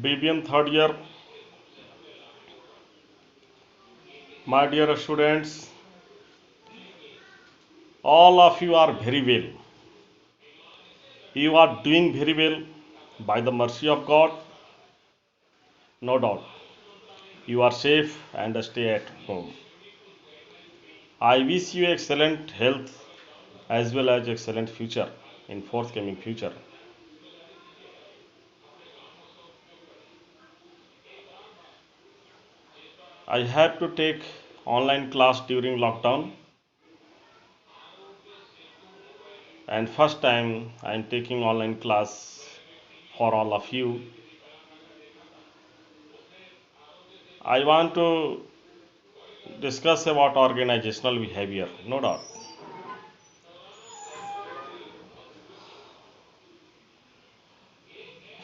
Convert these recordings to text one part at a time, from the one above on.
BBM third year, my dear students, all of you are very well. You are doing very well by the mercy of God, no doubt. You are safe and stay at home. I wish you excellent health as well as excellent future in forthcoming future. I had to take online class during lockdown, and first time I am taking online class for all of you. I want to discuss about organizational behavior, no doubt.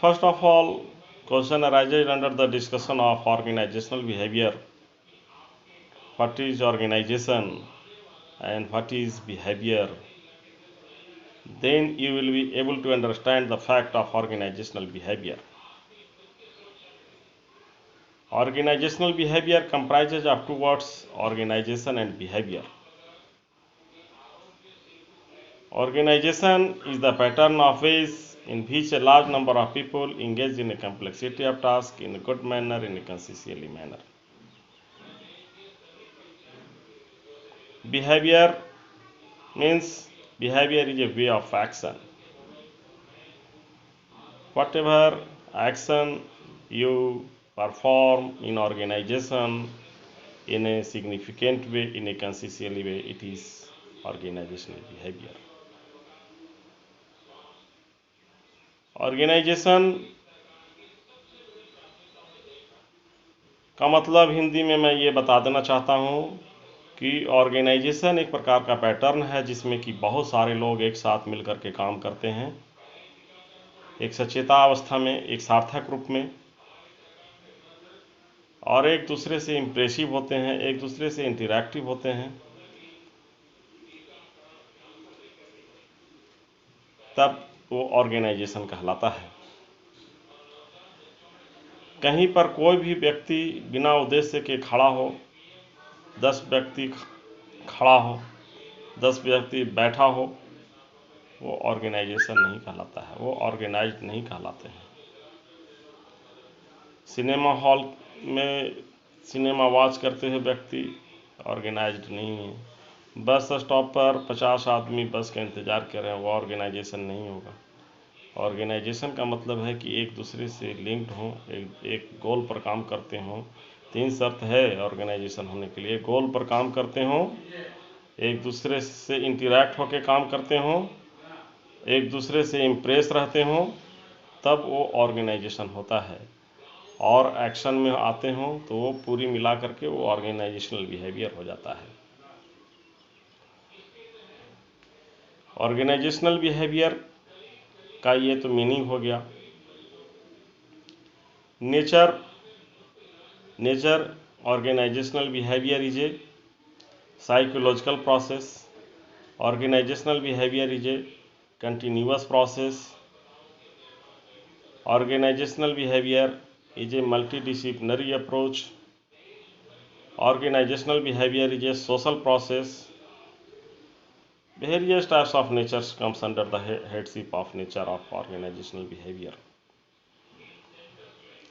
First of all, question arises under the discussion of organizational behavior. What is organization and what is behavior? Then you will be able to understand the fact of organizational behavior. Organizational behavior comprises of two words, organization and behavior. Organization is the pattern of ways in which a large number of people engage in a complexity of tasks in a good manner, in a consistently manner. Behavior means behavior is a way of action. Whatever action you perform in organization in a significant way, in a consistent way, it is organizational behavior. Organisation का मतलब हिंदी में मैं ये बता देना चाहता हूँ कि ऑर्गेनाइजेशन एक प्रकार का पैटर्न है जिसमें कि बहुत सारे लोग एक साथ मिलकर के काम करते हैं, एक सचेता अवस्था में, एक सार्थक रूप में, और एक दूसरे से इम्प्रेसिव होते हैं, एक दूसरे से इंटरैक्टिव होते हैं, तब वो ऑर्गेनाइजेशन कहलाता है। कहीं पर कोई भी व्यक्ति बिना उद्देश्य के खड़ा हो, 10 व्यक्ति खड़ा हो, 10 व्यक्ति बैठा हो, वो ऑर्गेनाइजेशन नहीं कहलाता है, वो ऑर्गेनाइज्ड नहीं कहलाते हैं। सिनेमा हॉल में सिनेमा वॉच करते हुए व्यक्ति ऑर्गेनाइज्ड नहीं है। बस स्टॉप पर 50 आदमी बस का इंतज़ार कर रहे हैं, वो ऑर्गेनाइजेशन नहीं होगा। ऑर्गेनाइजेशन का मतलब है कि एक दूसरे से लिंक्ड हों, एक गोल पर काम करते हों। 3 शर्त है ऑर्गेनाइजेशन होने के लिए, गोल पर काम करते हों, एक दूसरे से इंटरैक्ट होकर काम करते हों, एक दूसरे से इम्प्रेस रहते हों, तब वो ऑर्गेनाइजेशन होता है। और एक्शन में आते हों तो वो पूरी मिला करके वो ऑर्गेनाइजेशनल बिहेवियर हो जाता है। ऑर्गेनाइजेशनल बिहेवियर का ये तो मीनिंग हो गया। Nature organizational behavior is a psychological process. Organizational behavior is a continuous process. Organizational behavior is a multidisciplinary approach. Organizational behavior is a social process. Various types of natures comes under the headship of nature of organizational behavior.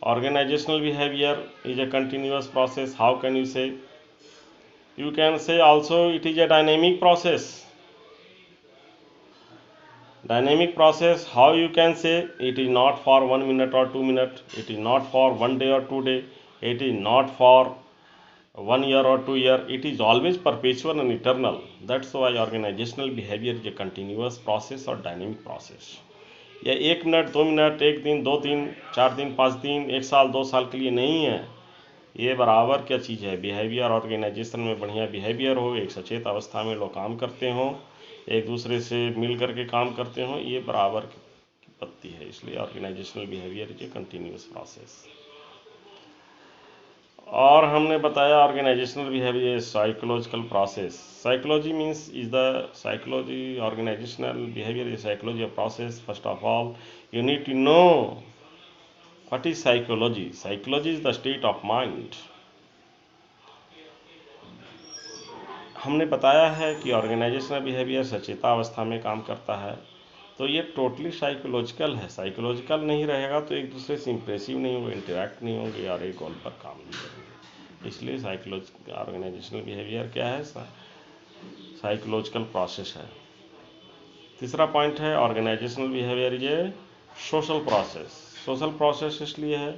Organizational behavior is a continuous process. How can you say? You can say also it is a dynamic process. Dynamic process, how you can say? It is not for 1 minute or 2 minutes, it is not for 1 day or 2 days, it is not for 1 year or 2 years, it is always perpetual and eternal. That's why organizational behavior is a continuous process or dynamic process. यह 1 minute, 2 minute, 1 दिन, 2 दिन, 4 दिन, 5 दिन, 1 साल, 2 साल के लिए नहीं है। ये बराबर क्या चीज़ है? बिहेवियर ऑर्गेनाइजेशन में बढ़िया बिहेवियर हो, एक सचेत अवस्था में लोग काम करते हों, एक दूसरे से मिल करके काम करते हों, ये बराबर की पत्ती है। इसलिए organisational behaviour is a continuous process. और हमने बताया organisational behaviour psychological process. Psychology means is the psychology organisational behaviour is psychology of process. First of all you need to know What is psychology? Psychology is the state of mind. हमने बताया है कि organisational behaviour सचेता अवस्था में काम करता है, तो ये टोटली साइकोलॉजिकल है। साइकोलॉजिकल नहीं रहेगा तो एक दूसरे से इंप्रेसिव नहीं होंगे, इंटरेक्ट नहीं होंगे और एक गोल पर काम नहीं करेंगे। इसलिए साइकोलॉजिकल ऑर्गेनाइजेशनल बिहेवियर क्या है? साइकोलॉजिकल प्रोसेस है। तीसरा पॉइंट है organisational behaviour is a social process. Social process इसलिए है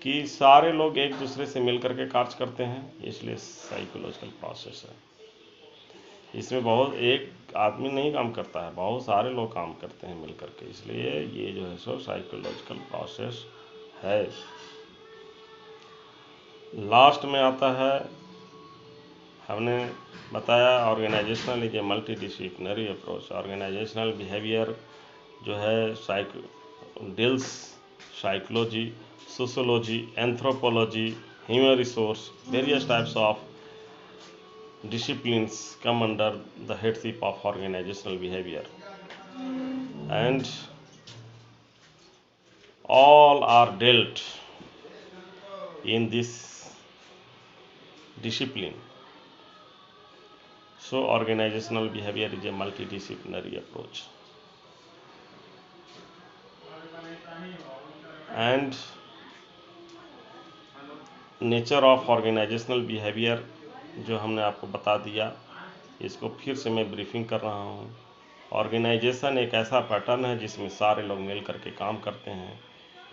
कि सारे लोग एक दूसरे से मिल करके कार्य करते हैं, इसलिए साइकोलॉजिकल प्रोसेस है। इसमें बहुत एक आदमी नहीं काम करता है, बहुत सारे लोग काम करते हैं मिल करके, इसलिए ये जो है सो साइकोलॉजिकल प्रोसेस है। लास्ट में आता है, हमने बताया organisational is a multi disciplinary approach. Organisational behaviour जो है deals psychology, sociology, anthropology, human resource, various types of disciplines come under the headship of organizational behavior, and all are dealt in this discipline. So organizational behavior is a multidisciplinary approach, and nature of organisational behaviour जो हमने आपको बता दिया, इसको फिर से मैं briefing कर रहा हूँ। ऑर्गेनाइजेशन एक ऐसा पैटर्न है जिसमें सारे लोग मिल करके काम करते हैं,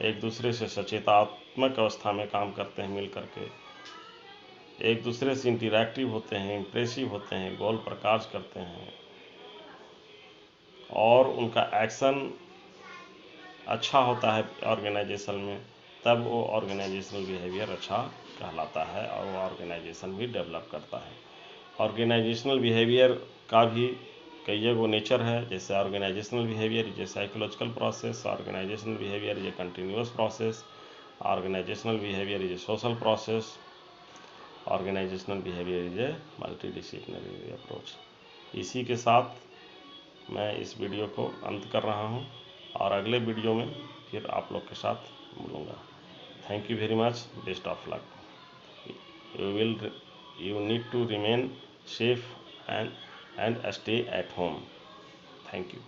एक दूसरे से सचेतात्मक अवस्था में काम करते हैं, मिल करके एक दूसरे से इंटरैक्टिव होते हैं, इंप्रेसिव होते हैं, गोल पर कार्य करते हैं और उनका एक्शन अच्छा होता है ऑर्गेनाइजेशन में, तब वो ऑर्गेनाइजेशनल बिहेवियर अच्छा कहलाता है और वो ऑर्गेनाइजेशन भी डेवलप करता है। ऑर्गेनाइजेशनल बिहेवियर का भी कई गो नेचर है, जैसे organisational behaviour is a psychological process, organisational behaviour is a continuous process, organisational behaviour is a social process, organisational behaviour is a multidisciplinary approach. इसी के साथ मैं इस वीडियो को अंत कर रहा हूँ और अगले वीडियो में फिर आप लोग के साथ मिलूँगा। Thank you very much, best of luck. You need to remain safe and stay at home. Thank you.